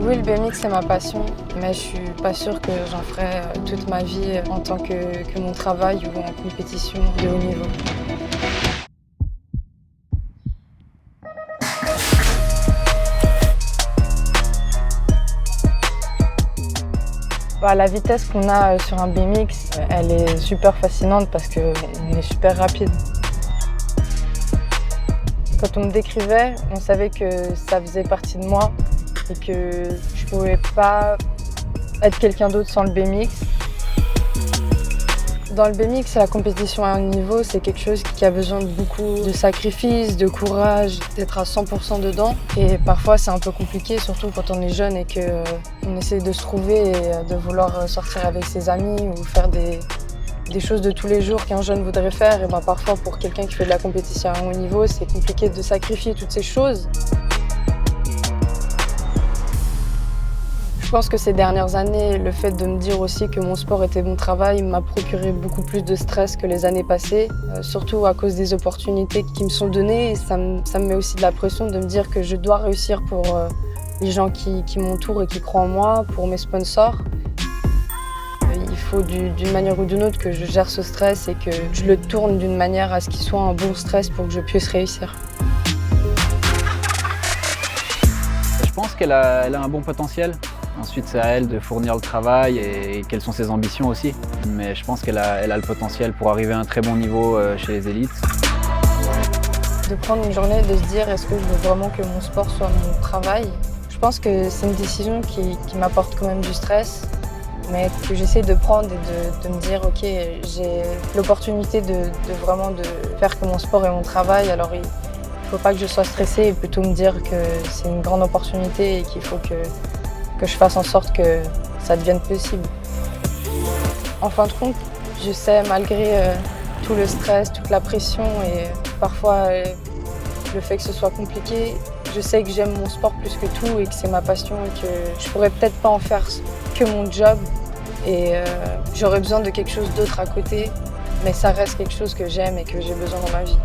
Oui, le BMX, c'est ma passion, mais je suis pas sûre que j'en ferai toute ma vie en tant que mon travail ou en compétition de haut niveau. La vitesse qu'on a sur un BMX, elle est super fascinante parce qu'on est super rapide. Quand on me décrivait, on savait que ça faisait partie de moi et que je pouvais pas être quelqu'un d'autre sans le BMX. Dans le BMX, la compétition à haut niveau, c'est quelque chose qui a besoin de beaucoup de sacrifices, de courage, d'être à 100% dedans. Et parfois, c'est un peu compliqué, surtout quand on est jeune et qu'on essaie de se trouver et de vouloir sortir avec ses amis ou faire des choses de tous les jours qu'un jeune voudrait faire. Et parfois, pour quelqu'un qui fait de la compétition à haut niveau, c'est compliqué de sacrifier toutes ces choses. Je pense que ces dernières années, le fait de me dire aussi que mon sport était mon travail m'a procuré beaucoup plus de stress que les années passées, surtout à cause des opportunités qui me sont données. Et ça me met aussi de la pression de me dire que je dois réussir pour les gens qui m'entourent et qui croient en moi, pour mes sponsors. Il faut d'une manière ou d'une autre que je gère ce stress et que je le tourne d'une manière à ce qu'il soit un bon stress pour que je puisse réussir. Je pense qu'elle a un bon potentiel. Ensuite, c'est à elle de fournir le travail et quelles sont ses ambitions aussi. Mais je pense qu'elle a le potentiel pour arriver à un très bon niveau chez les élites. De prendre une journée, de se dire est-ce que je veux vraiment que mon sport soit mon travail? Je pense que c'est une décision qui m'apporte quand même du stress, mais que j'essaie de prendre et de me dire ok, j'ai l'opportunité de vraiment de faire que mon sport est mon travail, alors il ne faut pas que je sois stressée et plutôt me dire que c'est une grande opportunité et qu'il faut que je fasse en sorte que ça devienne possible. En fin de compte, je sais, malgré tout le stress, toute la pression et parfois le fait que ce soit compliqué, je sais que j'aime mon sport plus que tout et que c'est ma passion et que je pourrais peut-être pas en faire que mon job et j'aurais besoin de quelque chose d'autre à côté, mais ça reste quelque chose que j'aime et que j'ai besoin dans ma vie.